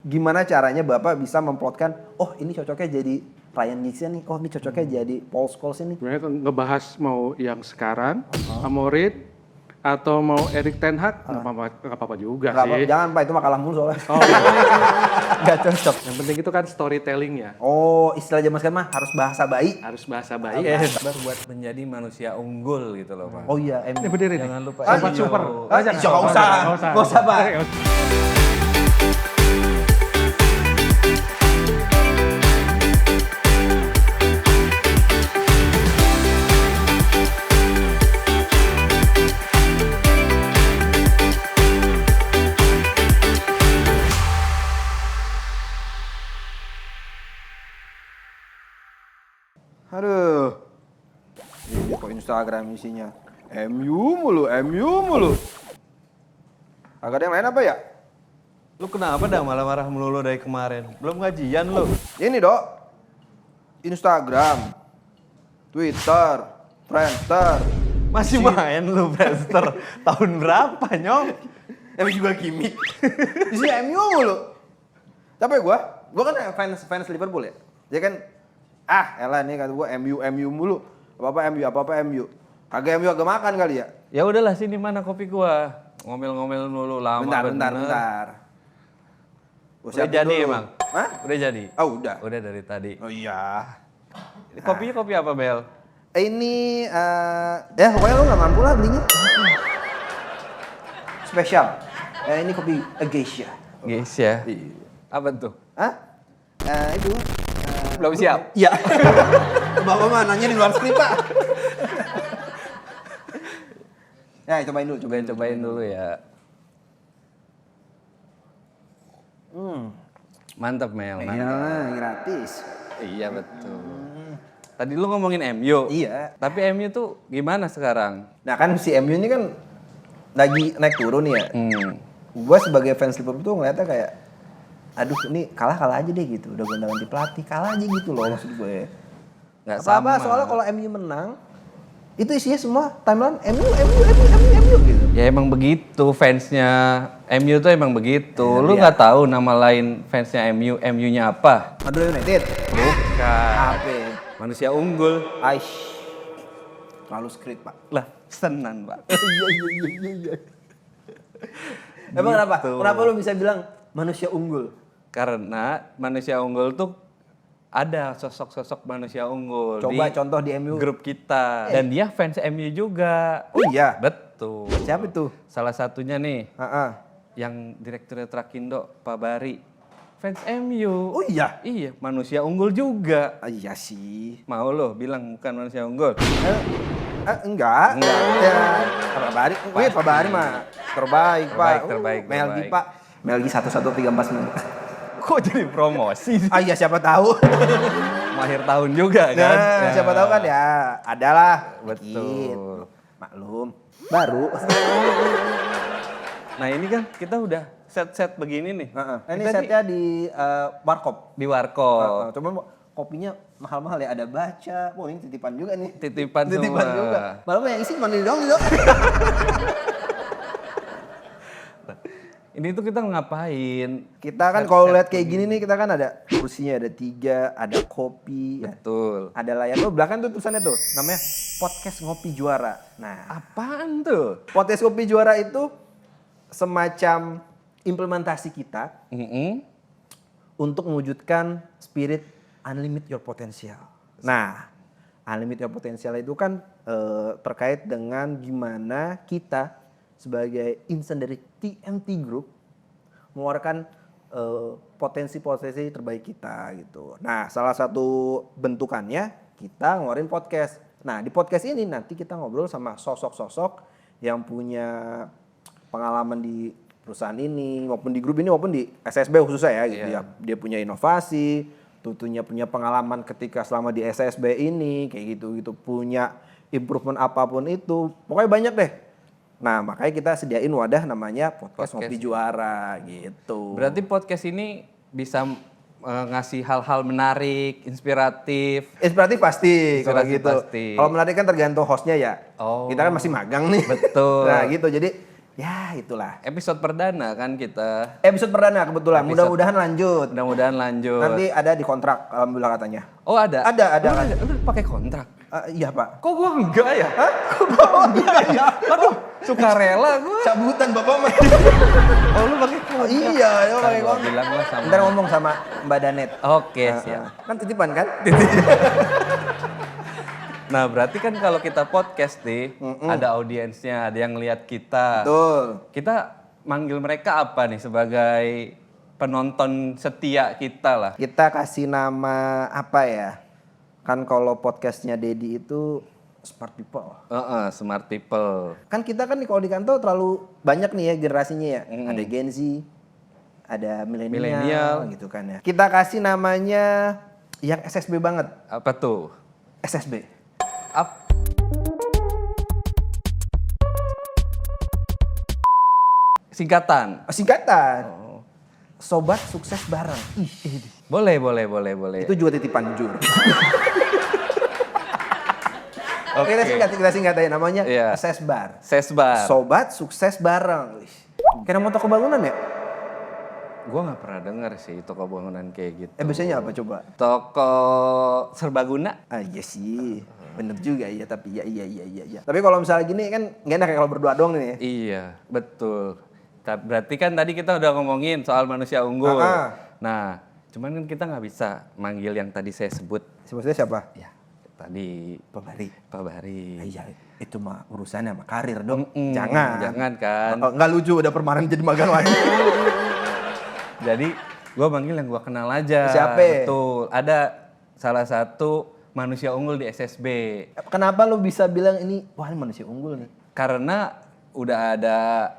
gimana caranya Bapak bisa memplotkan, oh ini cocoknya jadi Ryan Giggs nih, oh ini cocoknya jadi Paul Scholes ini. Sebenarnya ngebahas mau yang sekarang, Amorim, atau mau Erik Ten Hag, nggak apa-apa juga sih. Jangan Pak, itu mah kalah mulu soalnya. Oh, iya. Nggak cocok. Yang penting itu kan storytelling ya. Oh, istilah zaman sekarang mah harus bahasa baik. Harus bahasa baik. Sabar buat menjadi manusia unggul gitu loh Pak. Oh iya, Ini berdiri nih. Jangan lupa Sempat MU. super. Nggak usah Pak. Aduh. Ini kok Instagram isinya. MU mulu. Agak ada yang lain apa ya? Lu kenapa dah malah marah melulu dari kemarin? Belum gajian lu. Ini Dok. Instagram, Twitter, Friendster. Masih main lu Friendster. Tahun berapa nyong? Emang juga gimmick. Di sini MU mulu. Tapi gua kan fans Liverpool ya. Dia kan elah nih kata gua MU mulu. Apa-apa MU. Agak MU agak makan kali ya. Ya udahlah sini mana kopi gua. Ngomel-ngomel mulu lama Bentar. Gua Udah siapin jadi dulu. emang? Hah? Udah jadi? Oh udah. Udah dari tadi. Oh iya. Kopinya kopi apa Bel? Ini ya pokoknya lu nggak mampu lah belinya. Spesial. Ini kopi Geisha. Guys ya. Iya. Apa tuh? Hah? Itu. Belum siap? Iya. Bapak mah nanya di luar skrip, Pak. Ya, cobain dulu ya. Mantap Mel. Iya, gratis. Iya betul. Tadi lu ngomongin MU. Iya. Tapi MU tuh gimana sekarang? Nah kan si MU ini kan lagi naik turun nih ya. Gue sebagai fans Liverpool tuh ngeliatnya kayak, aduh ini kalah aja deh gitu. Udah ganti pelatih, kalah aja gitu loh maksud gue. Nggak Apa-apa sama. soalnya kalau MU menang, itu isinya semua timeline MU gitu. Ya emang begitu fansnya MU tuh emang begitu. Lu nggak tahu nama lain fansnya MU-nya apa? Madura United. Bukan. Apa? Manusia unggul. Aish. Lalu skrip, Pak. Lah, senan, Pak. Iya. Emang kenapa? Kenapa lu bisa bilang manusia unggul? Karena manusia unggul tuh ada sosok-sosok manusia unggul. Coba di contoh di MU. grup kita. Dan dia fans MU juga. Oh iya? Betul. Siapa itu? Salah satunya nih, Heeh. yang Direktur Trakindo, Pak Bari. Fans MU. Oh iya? Iya, manusia unggul juga. Iya sih. Mau lo bilang bukan manusia unggul? Enggak. Ya, Pak Bari. Wih, Pak Bari mah terbaik, Pak. Terbaik. Melgi, Pak. Melgi 11349. Kok jadi promosi sih? Ah iya, siapa tahu. Akhir tahun juga kan? Nah, siapa tahu kan ya. Adalah. Betul. Maklum. Baru. Nah ini kan kita udah set-set begini nih. Ini Kita setnya di Warkop. di Warkop. Coba kopinya mahal-mahal ya. Ada baca. Wah ini titipan juga nih. Titipan Titipan semua. juga. Malah yang isi mandi dong gitu. Ini tuh kita ngapain? Kita kan kalau lihat kayak gini nih, kita kan ada kursinya ada 3, ada kopi, ya. Betul. Ada layar. Oh belakang tuh tulisannya tuh, namanya Podcast Ngopi Juara. Nah, Apaan tuh? Podcast Ngopi Juara itu semacam implementasi kita untuk mewujudkan spirit Unlimit Your Potential. Nah, Unlimit Your Potential itu kan terkait dengan gimana kita sebagai insan dari TMT Group mengeluarkan potensi-potensi terbaik kita gitu. Nah, salah satu bentukannya kita ngeluarin podcast. Nah, di podcast ini nanti kita ngobrol sama sosok-sosok yang punya pengalaman di perusahaan ini maupun di grup ini maupun di SSB khususnya ya gitu ya. Dia punya inovasi, tentunya punya pengalaman ketika selama di SSB ini kayak gitu punya improvement apapun itu. Pokoknya banyak deh. Nah, makanya kita sediain wadah namanya Podcast Ngopi Juara gitu. Berarti podcast ini bisa ngasih hal-hal menarik, inspiratif. Inspiratif pasti kalau gitu. Pasti. Kalau menarik kan tergantung hostnya ya. Oh. Kita kan masih magang nih. Betul. Nah gitu, jadi Ya itulah. Episode perdana kan kita. Episode perdana kebetulan. Mudah-mudahan lanjut. Mudah-mudahan lanjut. Nanti ada di kontrak alhamdulillah katanya. Oh ada? Ada. Lu pakai kontrak? Iya Pak. Kok gua enggak ya? Hah? Oh, iya. Aduh, sukarela gua. Cabutan Bapak mah. Oh lu pakai kontrak? Iya, dia pakai Gua kontrak. bilang lah sama. Ntar ngomong sama Mbak Danet. Oke, siap. Kan titipan kan? Nah, berarti kan kalau kita podcast nih, ada audiensnya, ada yang lihat kita. Betul. Kita manggil mereka apa nih sebagai penonton setia kita lah? Kita kasih nama apa ya? Kan kalau podcastnya Dedi itu smart people. Smart people. Kan kita kan kalau di kantor terlalu banyak nih ya generasinya ya. Ada Gen Z, ada milenial Millennial. gitu kan ya. Kita kasih namanya yang SSB banget. Apa tuh? SSB. Singkatan. Singkatan. Sobat sukses bareng. Ih, Boleh. itu juga titipan jujur. Oke. Kita singkat aja namanya Iya. SSBAR. Sesbar. Sobat sukses bareng. Wih. Kayak nama toko bangunan ya? Gua nggak pernah denger sih toko bangunan kayak gitu. Biasanya apa coba? Toko serbaguna. Iya sih. Bener juga ya, tapi iya. Tapi kalau misalnya gini kan nggak enak ya kalau berdua doang nih ya. Iya, betul. Berarti kan tadi kita udah ngomongin soal manusia unggul. Nah, cuman kan kita nggak bisa manggil yang tadi saya sebut. Sebutnya siapa? Ya, tadi Pak Bari. Pak Bari. Iya, itu mah urusannya sama karir dong. Jangan kan. Nggak lucu udah permanen jadi magang lagi. Jadi gue manggil yang gue kenal aja. Siapa? Betul. Ada salah satu manusia unggul di SSB. Kenapa lu bisa bilang ini, wah ini manusia unggul nih? Karena udah ada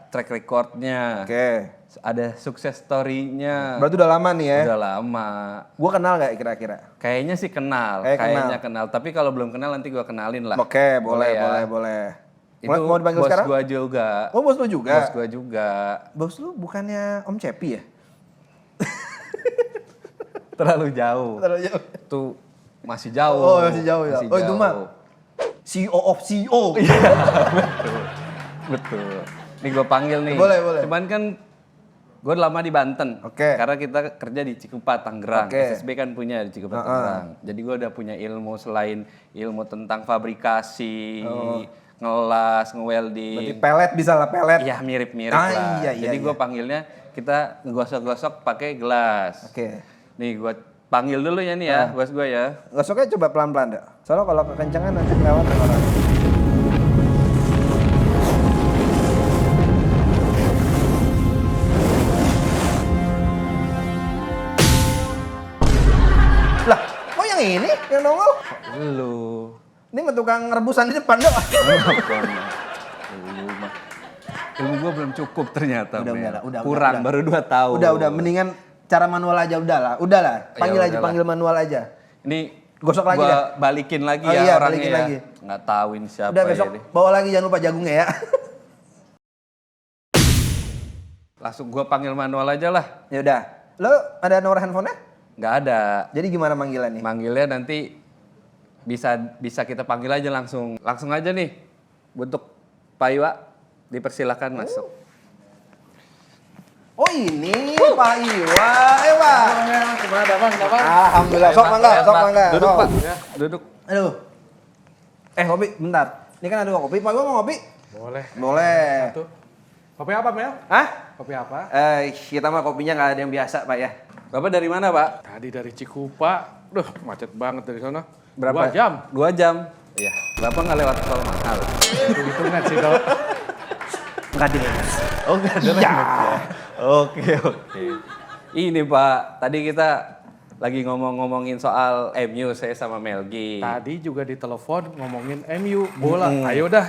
track recordnya. Oke. Ada sukses story-nya. Berarti udah lama nih ya? Udah lama. Gua kenal gak kira-kira? Kayaknya sih kenal. Kayaknya kenal. Tapi kalau belum kenal nanti gue kenalin lah. Oke, boleh. Itu Mau dipanggil bos sekarang? gue juga. Oh, bos lu juga? Bos gue juga. Bos lu bukannya Om Cepi ya? Terlalu jauh. Terlalu jauh. Tuh masih jauh. Oh, masih jauh ya. Masih Oh, itu jauh. mah CEO of CEO. Betul. Nih gue panggil nih. Boleh. Cuman kan gue lama di Banten. Oke. Karena kita kerja di Cikupa, Tangerang. Oke. SSB kan punya di Cikupa, Tangerang. Jadi gue udah punya ilmu selain ilmu tentang fabrikasi, ngelas, nge-welding. Berarti pelet bisa lah, pelet. Iya mirip-mirip Ah, lah. iya, Jadi gue panggilnya kita ngegosok-gosok pakai gelas. Oke. Nih gue panggil dulu ya nih ya, bos gue ya. Gosoknya coba pelan-pelan dah. Soalnya kalau kekencangan nanti kelewat orang. Lah, kok yang ini yang nongol? Lu. Ini mah tukang rebusan di depan dong. Lu mah. Ilmu gue belum cukup ternyata. Udah, Kurang, udah. baru 2 tahun. Udah, mendingan cara manual aja udahlah. Panggil Ya aja, udahlah. panggil manual aja. Ini Gosok lagi gua dah. balikin lagi Oh ya iya, orangnya balikin ya. lagi. Nggak tahu ini siapa Udah besok ya. bawa lagi jangan lupa jagungnya ya. Langsung gua panggil manual aja lah. Ya udah. Lo ada nomor handphonenya? Nggak ada. Jadi gimana manggilannya? Manggilnya nanti bisa kita panggil aja langsung. Langsung aja nih. Untuk Pak Iwa dipersilakan masuk. Oh ini Pak Iwa, Pak. Gimana bang? Alhamdulillah. Sok mangga. Duduk Sok. Pak. Duduk. Aduh. Kopi, bentar. Ini kan ada kopi. Pak Iwa mau kopi? Boleh. Satu. Kopi apa Mel? Hah? Kopi apa? Kita mah kopinya nggak ada yang biasa, Pak ya. Bapak dari mana Pak? Tadi dari Cikupa. Duh, macet banget dari sana. Berapa? 2 jam. 2 jam. Iya. Bapak nggak lewat tol mahal. Hitung-hitungan sih dok. Nggak ada. Oh nggak ada Ya. Oke. Ini Pak, tadi kita lagi ngomongin soal MU saya sama Melgi. Tadi juga ditelepon ngomongin MU bola. Ayo dah.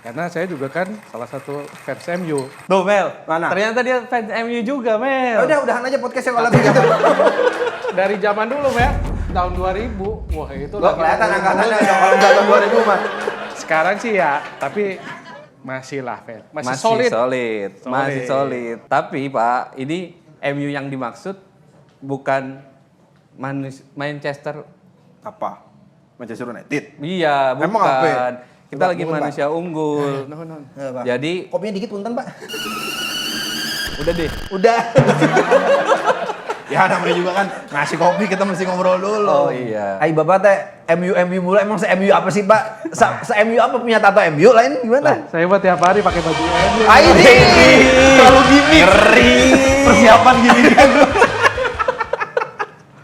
Karena saya juga kan salah satu fans MU. Tuh Mel, Mana? ternyata dia fans MU juga Mel. Udahan aja podcastnya kalau begitu. Dari zaman dulu Mel, tahun 2000. Wah itu Lo kelihatan angkatannya kalau tahun 2000 mah. Sekarang sih ya, tapi masih lah fans. Masih solid. Solid. Masih solid. Tapi Pak, ini MU yang dimaksud bukan Manchester. Apa? Manchester United. Iya, bukan. Emang apa? Kita Coba, lagi mohon, Pak. manusia unggul. Pak. Jadi Kopinya dikit punten, Pak. udah deh. Udah. Ya namanya juga kan ngasih kopi kita mesti ngobrol dulu. Oh iya. Ay Bapak teh MU mulai emang se-MU apa sih Pak? Se-MU apa punya tato MU lain gimana? Saya buat tiap hari pakai baju MU. Ay terlalu gimmick. Ngeri. Persiapan gini kan.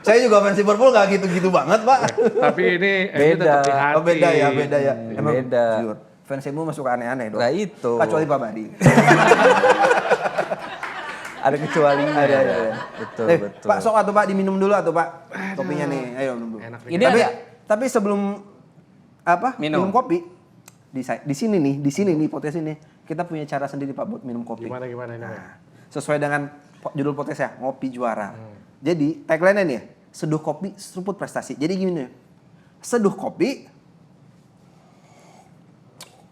Saya juga fans Liverpool gak gitu-gitu banget Pak. Tapi ini MU Beda. tetap di hati. Oh beda ya. Emang Beda. jujur, fans MU masuk aneh-aneh dong. Lah itu. Kecuali Pak Badi. Ada kecualinya. Ada. Betul, betul. Pak sok atau Pak diminum dulu atau Pak? Kopinya nih, ayo minum dulu. Enak. Ini tapi, ada tapi sebelum apa? Minum. Kopi di sini nih podcast ini kita punya cara sendiri Pak buat minum kopi. Gimana ini? Sesuai dengan judul podcastnya ngopi juara. Jadi tagline-nya nih, seduh kopi seruput prestasi. Jadi gini nih, seduh kopi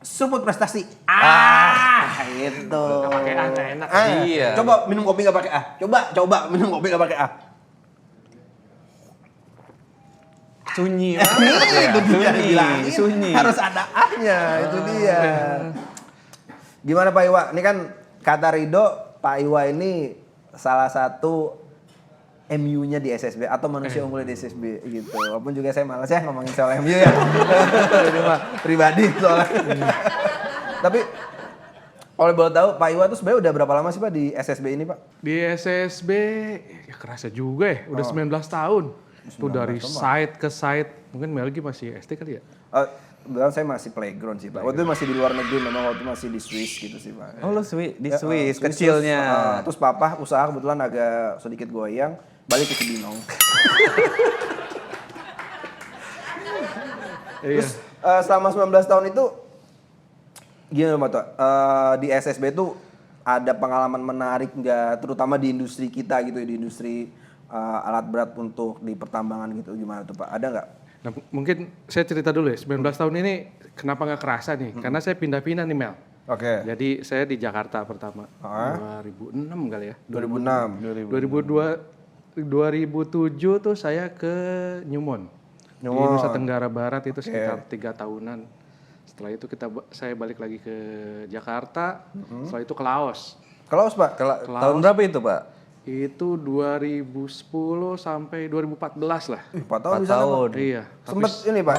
seruput prestasi. Itu. Nggak pakai A, nggak enak. Iya. Coba minum kopi nggak pakai A. Coba minum kopi nggak pakai A. sunyi. Itu dia dibilangin. Sunyi. Harus ada A-nya, itu dia. Gimana Pak Iwa? Ini kan kata Rido, Pak Iwa ini salah satu MU-nya di SSB atau manusia unggul di SSB gitu. Walaupun juga saya malas ya ngomongin soal MU ya. Ini mah pribadi soalnya. Tapi kalau boleh tahu Pak Iwa tuh sebenarnya udah berapa lama sih Pak di SSB ini Pak? Di SSB, ya kerasa juga ya, udah 19 tahun. Itu dari site ke site, mungkin Melgi masih SD kali ya? Kebetulan saya masih playground sih Pak. Waktu itu masih di luar negeri, memang waktu itu masih di Swiss gitu sih Pak. Oh lu di Ya, Swiss, Swiss, kecilnya. Terus papa usaha kebetulan agak sedikit goyang, balik ke Cibinong. Terus selama 19 tahun itu gimana Pak Tua? Di SSB itu ada pengalaman menarik nggak, terutama di industri kita gitu, di industri alat berat untuk di pertambangan gitu, gimana tuh Pak? Ada nggak? Nah, mungkin saya cerita dulu ya, 19 tahun ini kenapa nggak kerasa nih? Karena saya pindah-pindah nih Mel. Oke. Jadi saya di Jakarta pertama, 2006 kali ya. 2006. 2007 tuh saya ke Newmont. Di Nusa Tenggara Barat itu sekitar 3 tahunan. Setelah itu saya balik lagi ke Jakarta, setelah itu ke Laos. Ke Laos Pak? Tahun berapa itu Pak? Itu 2010 sampai 2014 lah. 4 tahun di sana Pak. Iya. Sempet ini Pak,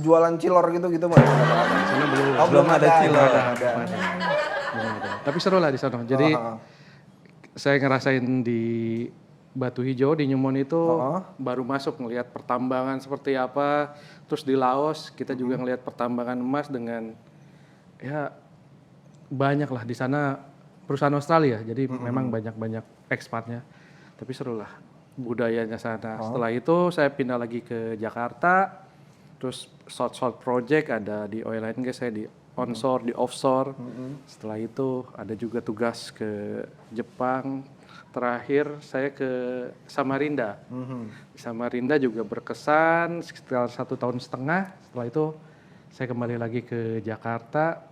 jualan cilor gitu Pak? Sana belum. Oh, belum ada cilor. Belum ada. Tapi seru lah di sana. Jadi saya ngerasain di Batu Hijau di Newmont itu baru masuk ngelihat pertambangan seperti apa. Terus di Laos kita juga ngelihat pertambangan emas dengan ya banyak lah di sana perusahaan Australia. Jadi memang banyak ekspatnya. Tapi seru lah budayanya sana. Setelah itu saya pindah lagi ke Jakarta. Terus short project ada di oil and gas, saya di onshore, di offshore. Setelah itu ada juga tugas ke Jepang. Terakhir saya ke Samarinda. Di Samarinda juga berkesan sekitar 1,5 tahun. Setelah itu saya kembali lagi ke Jakarta.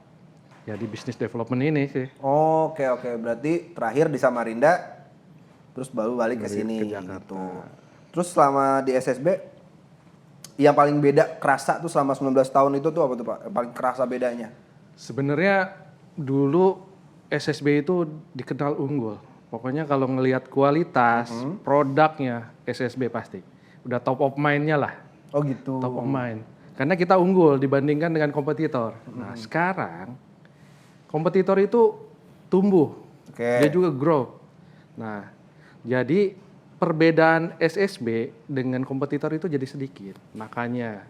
Ya di business development ini sih. Oke. Berarti terakhir di Samarinda, terus baru balik ke sini gitu. Terus selama di SSB, yang paling beda kerasa tuh selama 19 tahun itu tuh apa tuh Pak? Yang paling kerasa bedanya? Sebenarnya dulu SSB itu dikenal unggul. Pokoknya kalau ngelihat kualitas produknya SSB pasti udah top of mind-nya lah. Oh gitu. Top of mind. Karena kita unggul dibandingkan dengan kompetitor. Nah sekarang kompetitor itu tumbuh, dia juga grow. Nah jadi perbedaan SSB dengan kompetitor itu jadi sedikit. Makanya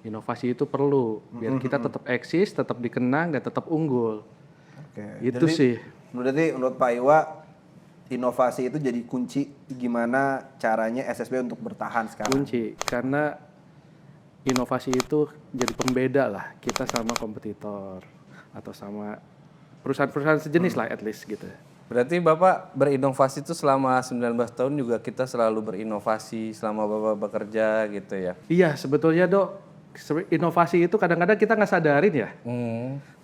inovasi itu perlu biar kita tetap eksis, tetap dikenang dan tetap unggul. Oke. Itu Jadi, sih. Berarti menurut Pak Iwa, inovasi itu jadi kunci gimana caranya SSB untuk bertahan sekarang. Kunci karena inovasi itu jadi pembeda lah kita sama kompetitor atau sama perusahaan-perusahaan sejenis lah at least gitu. Berarti Bapak berinovasi itu selama 19 tahun juga kita selalu berinovasi selama Bapak bekerja gitu ya? Iya sebetulnya Dok, inovasi itu kadang-kadang kita nggak sadarin ya.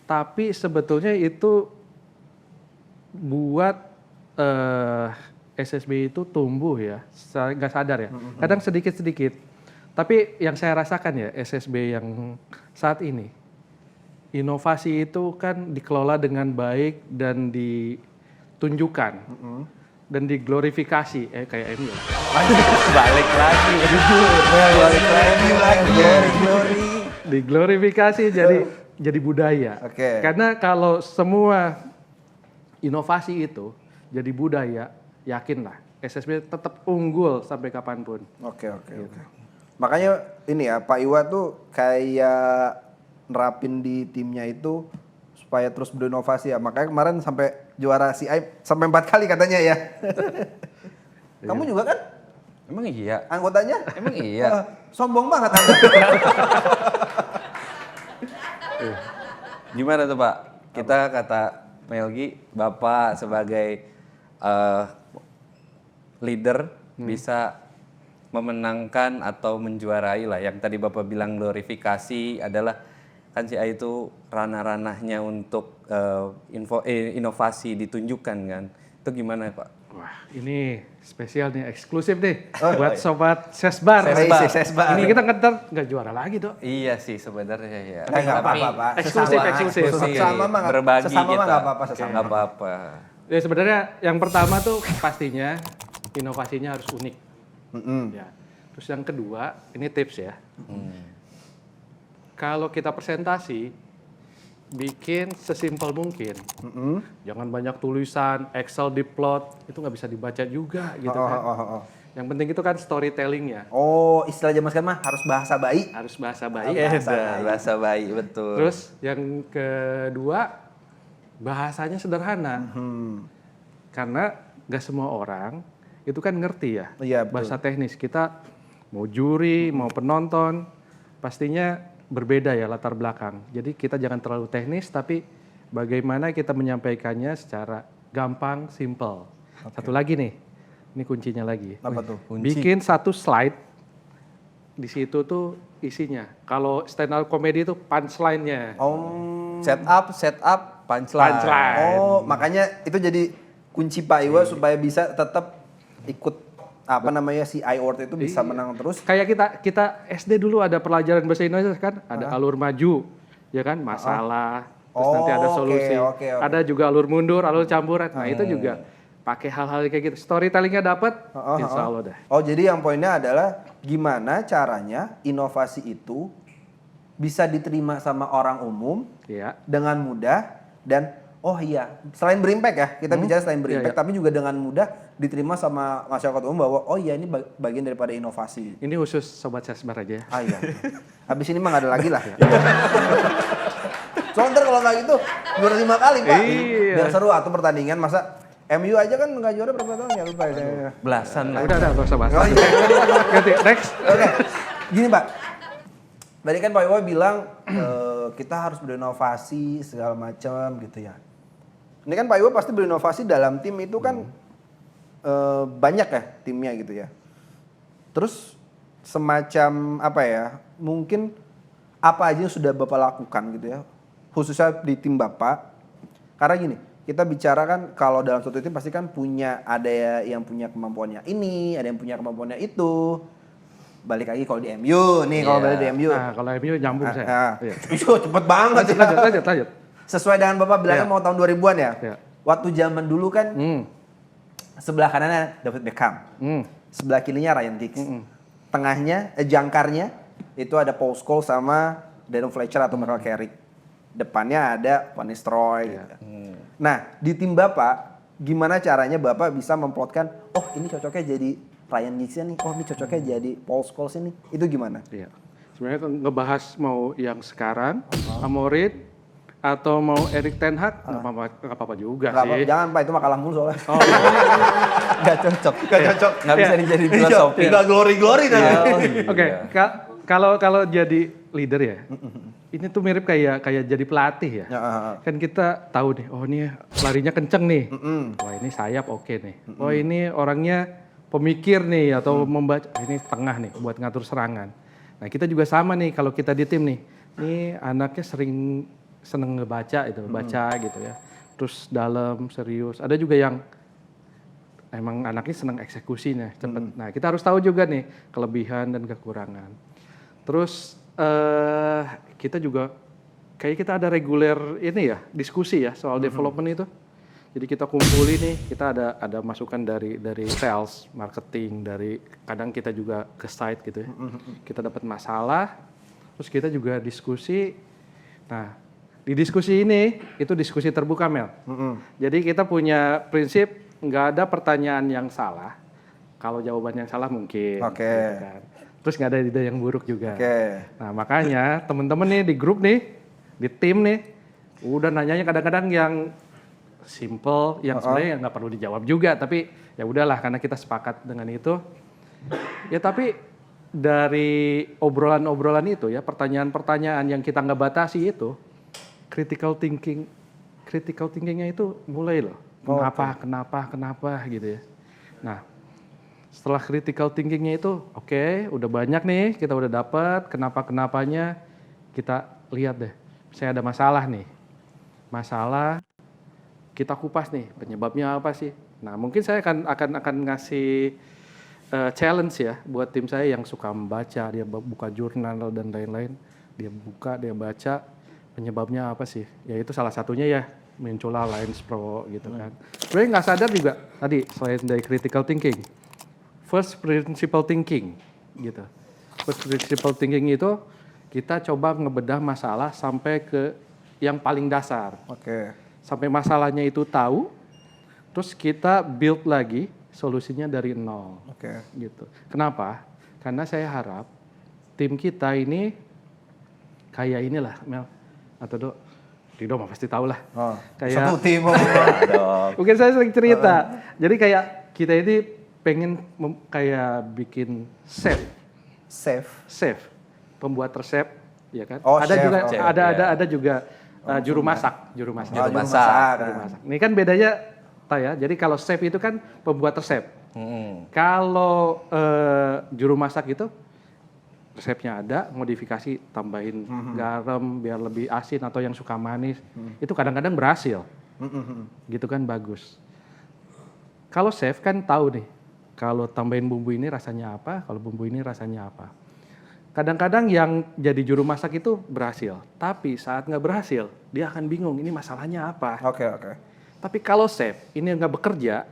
Tapi sebetulnya itu buat SSB itu tumbuh ya, nggak sadar ya. Kadang sedikit-sedikit. Tapi yang saya rasakan ya SSB yang saat ini inovasi itu kan dikelola dengan baik dan ditunjukkan dan diglorifikasi kayak MU. Balik lagi. Balik lagi, glory. Diglorifikasi jadi budaya. Oke. Karena kalau semua inovasi itu jadi budaya, yakinlah SSB tetap unggul sampai kapanpun. Oke. Makanya ini ya Pak Iwa tuh kayak nerapin di timnya itu supaya terus berinovasi ya. Makanya kemarin sampai juara CI sampai 4 kali katanya ya. Kamu juga kan Emang iya? anggotanya? Emang iya? Sombong banget Anda. Gimana tuh Pak? Kita kata Melgi, Bapak sebagai leader bisa memenangkan atau menjuarai lah. Yang tadi Bapak bilang glorifikasi adalah kan CI itu ranah-ranahnya untuk inovasi ditunjukkan kan. Itu gimana Pak? Wah, ini spesial nih, eksklusif nih buat sobat Sesbar. Sesbar. Ini kita nggak juara lagi tuh. Iya sih sebenarnya ya. Nggak apa-apa Pak. Eksklusif. Sesama mah berbagi sesama kita. mah nggak apa-apa sesama. Nggak apa-apa. Ya sebenarnya yang pertama tuh pastinya inovasinya harus unik. Ya. Terus yang kedua, ini tips ya. Kalau kita presentasi, bikin sesimpel mungkin. Jangan banyak tulisan, Excel diplot, itu nggak bisa dibaca juga gitu kan. Yang penting itu kan storytelling-nya. Oh, istilah zaman sekarang mah harus bahasa bayi. Harus bahasa baik. Bahasa bayi betul. Terus yang kedua, bahasanya sederhana. Karena nggak semua orang itu kan ngerti ya. Iya, betul. Bahasa teknis. Kita mau juri, mau penonton, pastinya berbeda ya latar belakang. Jadi kita jangan terlalu teknis, tapi bagaimana kita menyampaikannya secara gampang, simple. Satu lagi nih, ini kuncinya lagi. Apa tuh? Bikin satu slide, di situ tuh isinya. Kalau stand up comedy itu punchline-nya. Oh. Setup, punchline. Oh, makanya itu jadi kunci Pak Iwa supaya bisa tetap ikut apa namanya si award itu bisa menang terus. Kayak kita SD dulu ada pelajaran bahasa Indonesia kan, ada alur maju, ya kan, masalah, terus nanti ada solusi. Oke. Ada juga alur mundur, alur campuran. Nah, itu juga pakai hal-hal kayak gitu. Storytelling-nya dapat, insya Allah dah. Oh, jadi yang poinnya adalah gimana caranya inovasi itu bisa diterima sama orang umum Iya. dengan mudah dan oh iya, selain berimpact ya, kita bicara selain berimpact, Iya. tapi juga dengan mudah diterima sama masyarakat umum bahwa oh iya ini bagian daripada inovasi. Ini khusus Sobat Sesbar aja ya. Ah iya. Habis ini mah nggak ada lagi lah. Soalnya ntar kalau nggak gitu juara 5 kali Pak. Iya. Biar seru atau pertandingan masa MU aja kan nggak juara berapa tahun ya lupa ya. Belasan lah. Udah, nggak usah bahas. Oh, iya. Ganti, next. Oke, gini Pak. Tadi kan Pak Iwa bilang kita harus berinovasi segala macam gitu ya. Ini kan Pak Iwa pasti berinovasi dalam tim itu kan banyak ya timnya gitu ya. Terus semacam apa ya? Mungkin apa aja yang sudah Bapak lakukan gitu ya, khususnya di tim Bapak. Karena gini, kita bicara kan kalau dalam suatu tim pasti kan ada yang punya kemampuannya ini, ada yang punya kemampuannya itu. Balik lagi kalau di MU nih, kalau balik di MU. Nah, kalau MU nyambung saya. Iya. Cepet banget ya. Lanjut. Sesuai dengan Bapak bilangnya mau tahun 2000-an ya. Iya. Waktu zaman dulu kan sebelah kanannya David Beckham. Sebelah kirinya Ryan Giggs. Tengahnya, jangkarnya itu ada Paul Scholes sama Darren Fletcher atau Michael Carrick. Depannya ada Van Nistelrooy. Gitu. Nah, di tim Bapak, gimana caranya Bapak bisa memplotkan, oh ini cocoknya jadi Ryan Giggs-nya nih, oh ini cocoknya jadi Paul Scholes ini. Itu gimana? Iya. Sebenarnya ngebahas mau yang sekarang, Amorim, atau mau Erik Ten Hag, nggak apa-apa juga sih. Jangan Pak, itu mah kalah mulu soalnya. Oh, iya. Gak cocok. Nggak bisa dijadi filosofi. Tinggal glory-glory nanti. Oke, kalau jadi leader ya, ini tuh mirip kayak jadi pelatih ya. Kan kita tahu nih, oh ini larinya kenceng nih. Wah ini sayap oke nih. Oh ini orangnya pemikir nih atau membaca. Ini tengah nih buat ngatur serangan. Nah kita juga sama nih kalau kita di tim nih. Ini anaknya seneng ngebaca itu, baca gitu ya. Terus dalam, serius. Ada juga yang emang anaknya seneng eksekusinya, cepet. Nah kita harus tahu juga nih kelebihan dan kekurangan. Terus kita juga kayak kita ada reguler ini ya, diskusi ya soal development itu. Jadi kita kumpulin nih, kita ada masukan dari sales, marketing, dari kadang kita juga ke site gitu ya. Kita dapat masalah, terus kita juga diskusi. Nah, di diskusi ini itu diskusi terbuka, Mel. Jadi kita punya prinsip nggak ada pertanyaan yang salah. Kalau jawaban yang salah mungkin. Oke. Gitu kan. Terus nggak ada ide yang buruk juga. Oke. Nah makanya temen-temen nih di grup nih, di tim nih, udah nanyanya kadang-kadang yang simple, yang sebenarnya nggak perlu dijawab juga, tapi ya udahlah karena kita sepakat dengan itu. Ya tapi dari obrolan-obrolan itu ya, pertanyaan-pertanyaan yang kita nggak batasi itu, critical thinkingnya itu mulai loh. Kenapa gitu ya. Nah, setelah critical thinkingnya itu, oke, udah banyak nih, kita udah dapat kenapa-kenapanya, kita lihat deh. Saya ada masalah nih. Masalah kita kupas nih, penyebabnya apa sih? Nah, mungkin saya akan ngasih challenge ya buat tim saya yang suka membaca, dia buka jurnal dan lain-lain, dia buka, dia baca penyebabnya apa sih? Ya itu salah satunya ya muncullah Lines Pro gitu kan. Sebenarnya nggak sadar juga tadi selain dari critical thinking, first principle thinking gitu. First principle thinking itu kita coba ngebedah masalah sampai ke yang paling dasar. Oke. Sampai masalahnya itu tahu, terus kita build lagi solusinya dari nol. Oke. Gitu. Kenapa? Karena saya harap tim kita ini kayak inilah, Mel atau Dok. Rido mah pasti tahu lah. Oh, kayak satu tim. mungkin saya sering cerita. Jadi kayak kita ini pengen kayak bikin chef, pembuat resep, ya kan? Oh, ada chef, juga okay. ada juga juru masak. Masak. Ini kan bedanya ya. Jadi kalau chef itu kan pembuat resep. Kalau juru masak itu resepnya ada, modifikasi tambahin garam biar lebih asin atau yang suka manis. Itu kadang-kadang berhasil. Gitu kan bagus. Kalau chef kan tahu nih, kalau tambahin bumbu ini rasanya apa, kalau bumbu ini rasanya apa. Kadang-kadang yang jadi juru masak itu berhasil, tapi saat nggak berhasil, dia akan bingung ini masalahnya apa. Oke. Tapi kalau chef ini nggak bekerja,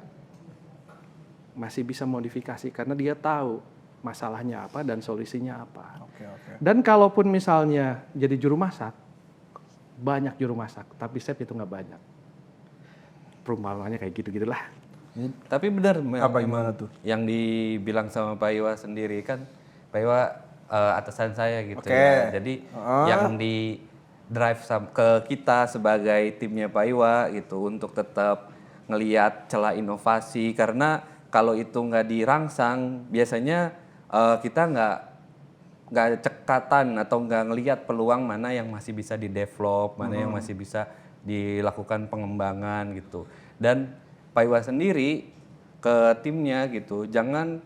masih bisa modifikasi karena dia tahu masalahnya apa dan solusinya apa. Oke. Dan kalaupun misalnya jadi juru masak, banyak juru masak, tapi chef itu nggak banyak. Perumpamannya kayak gitu-gitulah. Tapi benar, Apa gimana tuh? Yang dibilang sama Pak Iwa sendiri kan, Pak Iwa atasan saya gitu Oke. ya. Jadi yang di drive ke kita sebagai timnya Pak Iwa gitu untuk tetap ngelihat celah inovasi, karena kalau itu nggak dirangsang biasanya kita nggak cekatan atau nggak ngelihat peluang mana yang masih bisa di-develop, mana yang masih bisa dilakukan pengembangan gitu. Dan Pak Iwa sendiri ke timnya gitu, jangan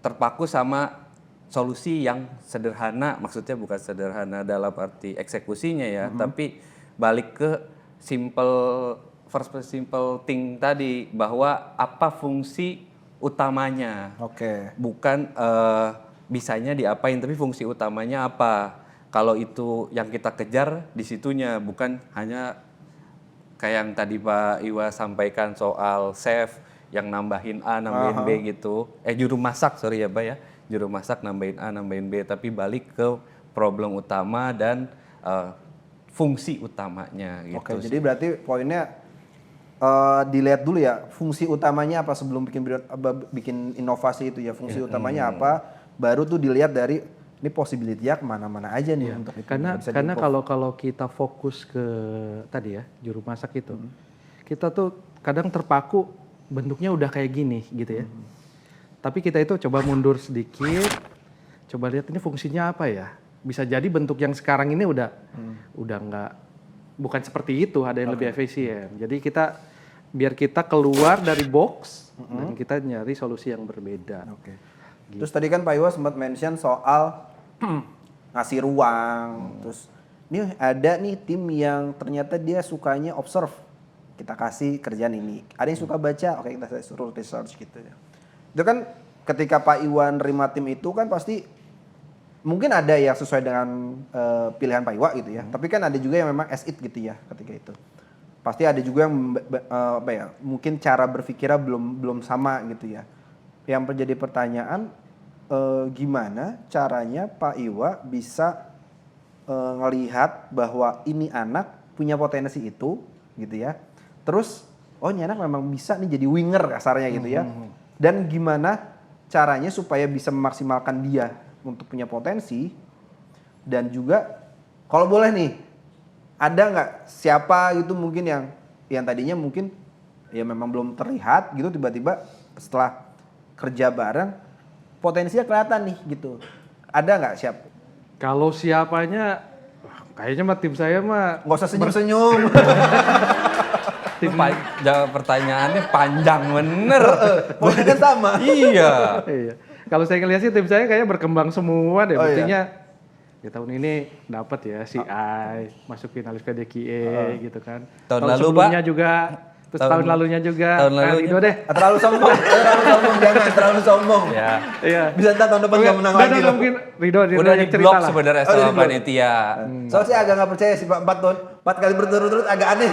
terpaku sama solusi yang sederhana, maksudnya bukan sederhana dalam arti eksekusinya ya, tapi balik ke first simple thing tadi, bahwa apa fungsi utamanya. Oke. Bukan bisanya diapain, tapi fungsi utamanya apa. Kalau itu yang kita kejar di situnya, bukan hanya kayak yang tadi Pak Iwa sampaikan soal chef yang nambahin A, nambahin B gitu. Juru masak, sorry ya Pak ya. Juru masak nambahin A, nambahin B, tapi balik ke problem utama dan fungsi utamanya gitu. Oke, jadi berarti poinnya dilihat dulu ya fungsi utamanya apa sebelum bikin inovasi itu ya, fungsi utamanya apa, baru tuh dilihat dari ini possibility-nya kemana-mana aja nih untuk itu. Karena kalau kita fokus ke tadi ya juru masak itu, kita tuh kadang terpaku bentuknya udah kayak gini gitu ya. Tapi kita itu coba mundur sedikit, coba lihat ini fungsinya apa ya. Bisa jadi bentuk yang sekarang ini udah nggak, bukan seperti itu, ada yang lebih efisien. Jadi biar kita keluar dari box dan kita nyari solusi yang berbeda. Oke. Gitu. Terus tadi kan Pak Iwa sempat mention soal ngasih ruang. Terus ini ada nih tim yang ternyata dia sukanya observe. Kita kasih kerjaan ini. Ada yang suka baca, oke kita suruh research gitu ya. Itu kan ketika Pak Iwan nerima tim itu kan pasti mungkin ada yang sesuai dengan pilihan Pak Iwa gitu ya. Tapi kan ada juga yang memang as it gitu ya ketika itu. Pasti ada juga yang apa ya, mungkin cara berpikirnya belum sama gitu ya. Yang menjadi pertanyaan gimana caranya Pak Iwa bisa ngelihat bahwa ini anak punya potensi itu gitu ya. Terus oh ini anak memang bisa nih jadi winger kasarnya gitu ya. Dan gimana caranya supaya bisa memaksimalkan dia untuk punya potensi. Dan juga kalau boleh nih, ada nggak siapa gitu mungkin yang tadinya mungkin ya memang belum terlihat gitu, tiba-tiba setelah kerja bareng potensinya kelihatan nih gitu. Ada nggak siapa? Kalau siapanya, kayaknya mah tim saya mah Nggak usah senyum-senyum. Jawab pertanyaannya panjang bener. Poinnya kan sama. Iya. Iya. Kalau saya ngeliat sih tim saya kayaknya berkembang semua deh. Oh, Buktinya ya tahun ini dapat ya si Ai masuk finalis PDKIE gitu kan. Tahun lalu, sebelumnya Pak? juga, terus tahun lalunya juga. Tahun lalunya. Ridho deh. Terlalu sombong, jangan terlalu sombong. Ya. Iya. Bisa ntar tahun depan nggak menang Dan lagi loh. mungkin Ridho Udah yang di cerita blok lah. sebenarnya Oh, udah sama di-block. panitia. Soalnya saya agak nggak percaya sih Pak, 4 kali berturut-turut agak aneh.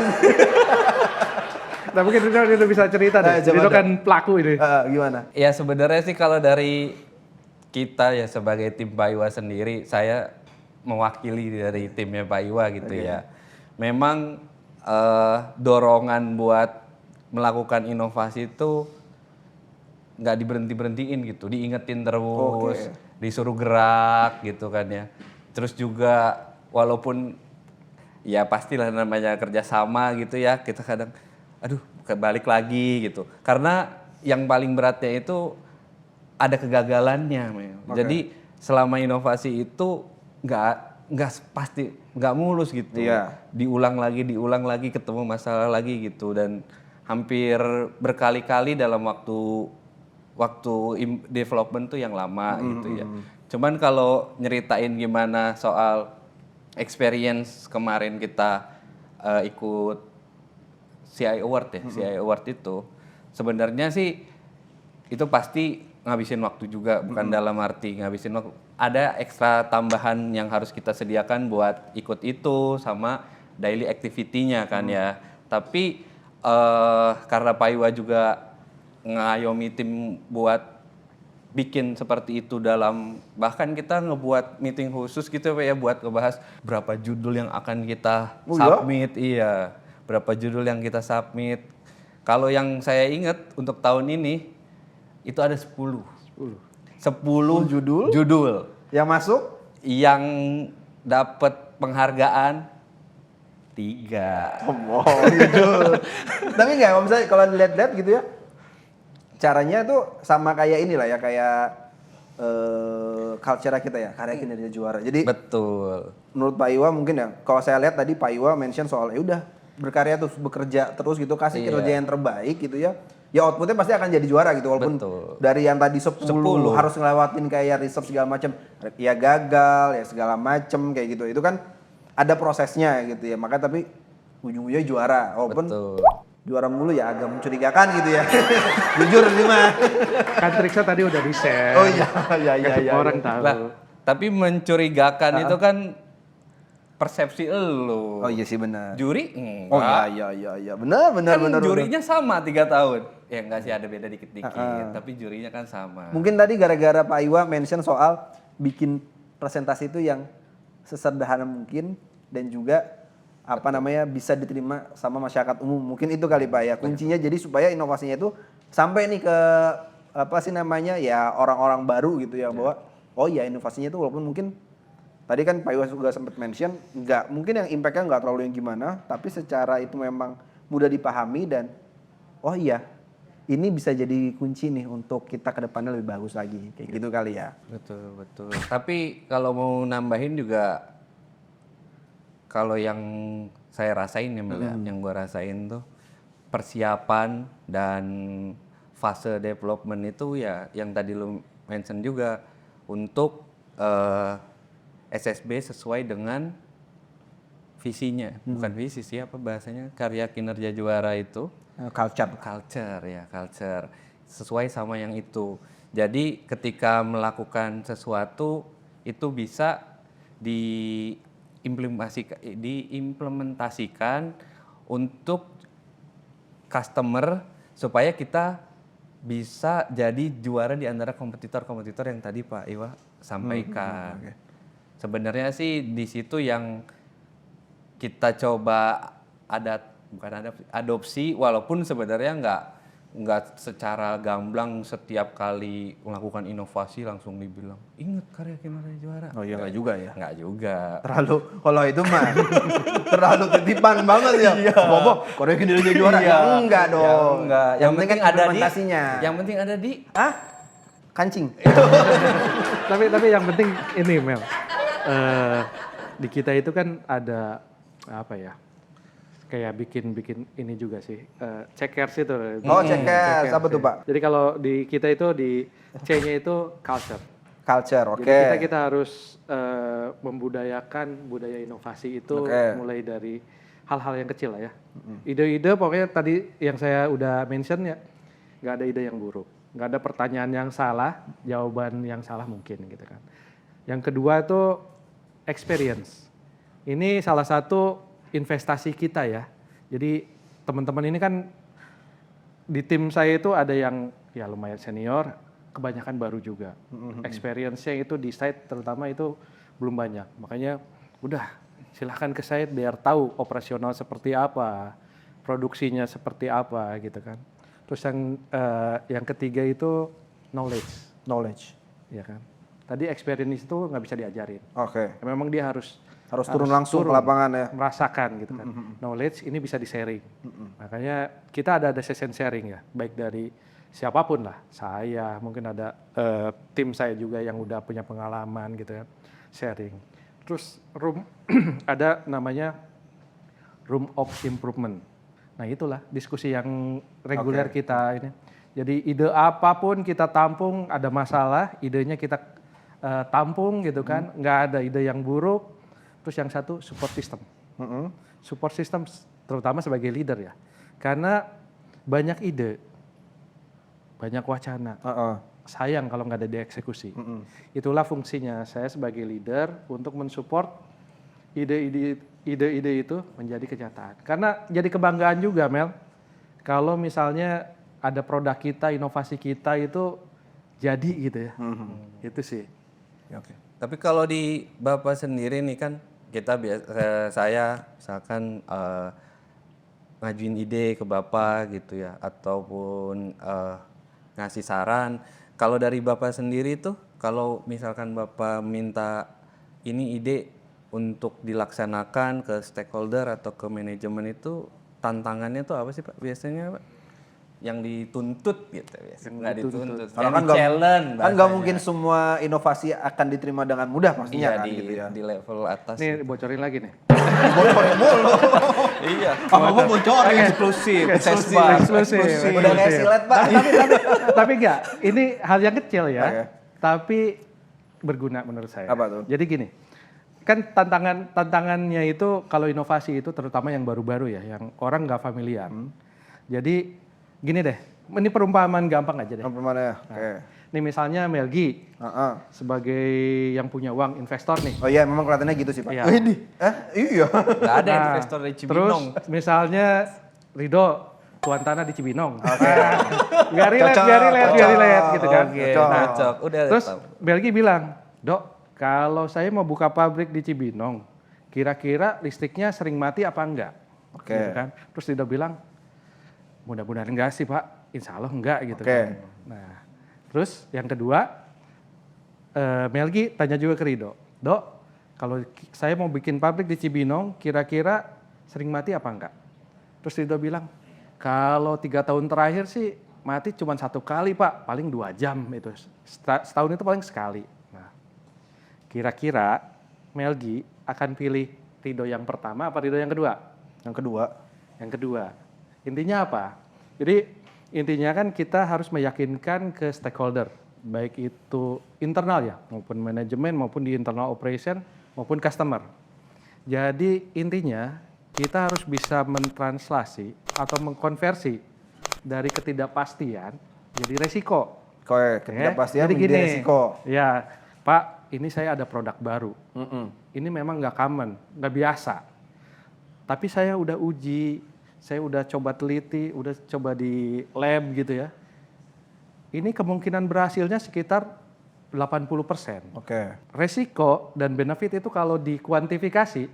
Nah mungkin Ridho bisa cerita deh. Coba Ridho dong. kan pelaku ini. Gimana? Ya sebenarnya sih kalau dari kita ya sebagai tim Pak Iwa sendiri, saya mewakili dari timnya Pak Iwa gitu ya. Memang dorongan buat melakukan inovasi itu nggak diberhentiin gitu, diingetin terus, disuruh gerak gitu kan ya. Terus juga walaupun ya pastilah namanya kerjasama gitu ya, kita kadang aduh balik lagi gitu. Karena yang paling beratnya itu ada kegagalannya, Mel. Jadi selama inovasi itu nggak pasti nggak mulus gitu. Iya. Diulang lagi ketemu masalah lagi gitu, dan hampir berkali-kali dalam waktu development tuh yang lama gitu ya. Cuman kalau nyeritain gimana soal experience kemarin kita ikut CI Award ya, CI Award itu sebenarnya sih itu pasti ngabisin waktu juga, bukan dalam arti ngabisin waktu. Ada ekstra tambahan yang harus kita sediakan buat ikut itu sama daily activity-nya kan ya. Tapi karena Pak Iwa juga ngayomi tim buat bikin seperti itu, bahkan kita ngebuat meeting khusus gitu ya buat ngebahas berapa judul yang akan kita submit. Iya, berapa judul yang kita submit. Kalau yang saya ingat untuk tahun ini itu ada 10 judul Yang masuk? yang dapat penghargaan 3. Oh, judul. Tapi nggak, kalau misalnya kalau dilihat-lihat gitu ya, caranya tuh sama kayak inilah ya, kayak culture kita ya, karya kinerja juara. Jadi Betul. menurut Pak Iwa mungkin ya, kalau saya lihat tadi Pak Iwa mention soal ya udah berkarya terus, bekerja terus gitu, kasih kinerja yang terbaik gitu ya. Ya outputnya pasti akan jadi juara gitu, walaupun dari yang tadi 10 harus ngelewatin kayak research segala macam, ya gagal ya segala macam kayak gitu. Itu kan ada prosesnya gitu ya. Makanya tapi ujung-ujungnya juara, walaupun juara mulu ya agak mencurigakan gitu ya. Jujur nih mah. Kan Triksa tadi udah di-share. Oh iya. Semua orang tahu. Lah, tapi mencurigakan itu kan persepsi elu. Oh iya sih benar. Juri enggak. Oh iya. Benar. Kan jurinya sama 3 tahun. Ya enggak sih, ada beda dikit-dikit, tapi jurinya kan sama. Mungkin tadi gara-gara Pak Iwa mention soal bikin presentasi itu yang sesederhana mungkin dan juga bisa diterima sama masyarakat umum. Mungkin itu kali Pak ya kuncinya, jadi supaya inovasinya itu sampai nih ke ya orang-orang baru gitu ya, bahwa oh ya inovasinya itu walaupun mungkin tadi kan Pak Iwa juga sempat mention mungkin yang impact-nya nggak terlalu yang gimana, tapi secara itu memang mudah dipahami dan oh iya ini bisa jadi kunci nih untuk kita ke depannya lebih bagus lagi. Kayak gitu kali ya. Betul. Tapi kalau mau nambahin juga, kalau yang saya rasain ya Mel, yang gue rasain tuh persiapan dan fase development itu ya yang tadi lu mention juga untuk SSB sesuai dengan visinya. Bukan visi sih, apa bahasanya, karya kinerja juara itu. Culture sesuai sama yang itu. Jadi ketika melakukan sesuatu itu bisa diimplementasikan untuk customer supaya kita bisa jadi juara di antara kompetitor-kompetitor yang tadi Pak Iwa sampaikan. Sebenarnya sih di situ yang kita coba adopsi, walaupun sebenarnya nggak secara gamblang setiap kali melakukan inovasi langsung dibilang ingat karya kinerja juara. Oh iya, nggak juga ya. Nggak juga. Terlalu, kalau itu mah terlalu titipan banget ya. Bobo, Korea kinerja juara. Ya enggak dong. Ya, enggak. Yang penting ada implementasinya. Yang penting ada di Kancing. Tapi yang penting ini Mel, di kita itu kan ada apa ya? Kayak bikin ini juga sih, checkers itu. Oh checkers, apa tuh Pak? Jadi kalau di kita itu di C-nya itu culture. Culture, oke. Jadi kita harus membudayakan budaya inovasi itu mulai dari hal-hal yang kecil lah ya. Ide-ide pokoknya tadi yang saya udah mention ya, nggak ada ide yang buruk. Nggak ada pertanyaan yang salah, jawaban yang salah mungkin gitu kan. Yang kedua itu experience. Ini salah satu investasi kita ya. Jadi teman-teman ini kan di tim saya itu ada yang ya lumayan senior, kebanyakan baru juga. Experience-nya itu di site terutama itu belum banyak. Makanya udah silahkan ke site biar tahu operasional seperti apa, produksinya seperti apa gitu kan. Terus yang ketiga itu knowledge. Ya kan. Tadi experience itu nggak bisa diajarin. Oke. Memang dia harus turun langsung ke lapangan ya. Merasakan gitu kan. Knowledge ini bisa di-sharing. Makanya kita ada session sharing ya, baik dari siapapun lah. Saya, mungkin ada tim saya juga yang udah punya pengalaman gitu kan, sharing. Terus ada namanya room of improvement. Nah itulah diskusi yang reguler kita ini. Jadi ide apapun kita tampung, ada masalah, idenya kita tampung gitu kan, nggak ada ide yang buruk. Terus yang satu support system. Support system terutama sebagai leader ya. Karena banyak ide, banyak wacana. Sayang kalau nggak ada dieksekusi. Itulah fungsinya saya sebagai leader untuk mensupport ide-ide itu menjadi kenyataan. Karena jadi kebanggaan juga Mel. Kalau misalnya ada produk kita, inovasi kita itu jadi gitu ya. Itu sih. Oke. Tapi kalau di Bapak sendiri nih kan kita saya misalkan ngajuin ide ke Bapak gitu ya, ataupun ngasih saran. Kalau dari Bapak sendiri tuh, kalau misalkan Bapak minta ini ide untuk dilaksanakan ke stakeholder atau ke manajemen itu, tantangannya tuh apa sih Pak biasanya Pak? Yang dituntut gitu biasanya, nggak dituntut. Karena Yang kan challenge nggak mungkin semua inovasi akan diterima dengan mudah pastinya iya, kan gitu ya. di level atas. Ini bocorin lagi nih. Bocorin mulu. Iya. Apa bocorin? Eksklusif. Eksklusif. Udah kayak silet Pak. Tapi enggak, ini hal yang kecil ya. Tapi berguna menurut saya. Apa tuh? Jadi gini, kan tantangannya itu kalau inovasi itu terutama yang baru-baru ya, yang orang nggak familiar. Jadi gini deh, ini perumpamaan gampang aja deh. Perumpamaan ya. Oke. Nih misalnya Melgi sebagai yang punya uang investor nih. Oh iya, memang kelihatannya gitu sih Pak. Iya. Iya. Nggak ada investor di Cibinong. Terus misalnya Rido tuan tanah di Cibinong. Oke. Biar relate gitu kan. Oke, cocok. Udah terus tahu. Belgi bilang, "Dok, kalau saya mau buka pabrik di Cibinong, kira-kira listriknya sering mati apa enggak?" Oke. Gitu kan. Terus Rido bilang, "Mudah-mudahan enggak sih, Pak. Insya Allah enggak gitu kan." Nah, terus yang kedua, Melgi tanya juga ke Rido, "Dok, kalau saya mau bikin pabrik di Cibinong, kira-kira sering mati apa enggak?" Terus Rido bilang, "Kalau 3 tahun terakhir sih mati cuma 1 kali Pak, paling 2 jam itu. Setahun itu paling sekali." Nah, kira-kira Melgi akan pilih Rido yang pertama apa Rido yang kedua? Yang kedua. Yang kedua. Intinya apa? Jadi intinya kan kita harus meyakinkan ke stakeholder, baik itu internal ya, maupun manajemen, maupun di internal operation, maupun customer. Jadi intinya kita harus bisa mentranslasi atau mengkonversi dari ketidakpastian jadi resiko. Ketidakpastian Jadi menjadi gini, resiko. ya Pak, ini saya ada produk baru. Ini memang nggak common, nggak biasa. Tapi saya udah uji, saya udah coba teliti, udah coba di lab gitu ya. Ini kemungkinan berhasilnya sekitar 80%. Oke. Resiko dan benefit itu kalau dikuantifikasi,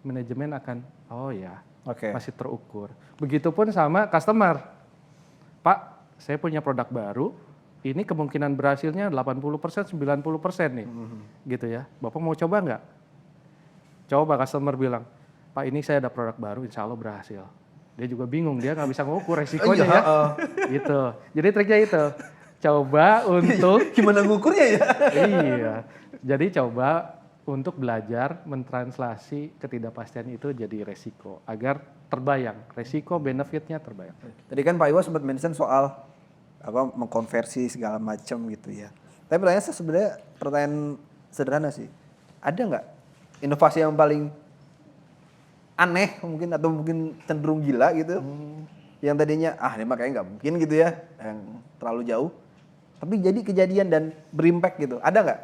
manajemen akan, oh ya, Oke. masih terukur. Begitupun sama customer. Pak, saya punya produk baru, ini kemungkinan berhasilnya 80%, 90% nih. Gitu ya. Bapak mau coba nggak? Coba customer bilang, Pak ini saya ada produk baru, insya Allah berhasil. Dia juga bingung, dia nggak bisa ngukur resikonya ya. Gitu. Jadi triknya itu, coba untuk... Gimana ngukurnya ya? Iya. Jadi coba untuk belajar mentranslasi ketidakpastian itu jadi resiko. Agar terbayang, resiko benefitnya terbayang. Tadi kan Pak Iwa sempat mention soal mengkonversi segala macam gitu ya. Tapi sebenarnya pertanyaan sederhana sih. Ada nggak inovasi yang paling aneh mungkin atau mungkin cenderung gila gitu? Yang tadinya ini mah kayaknya nggak mungkin gitu ya, yang terlalu jauh. Tapi jadi kejadian dan berimpact gitu. Ada nggak?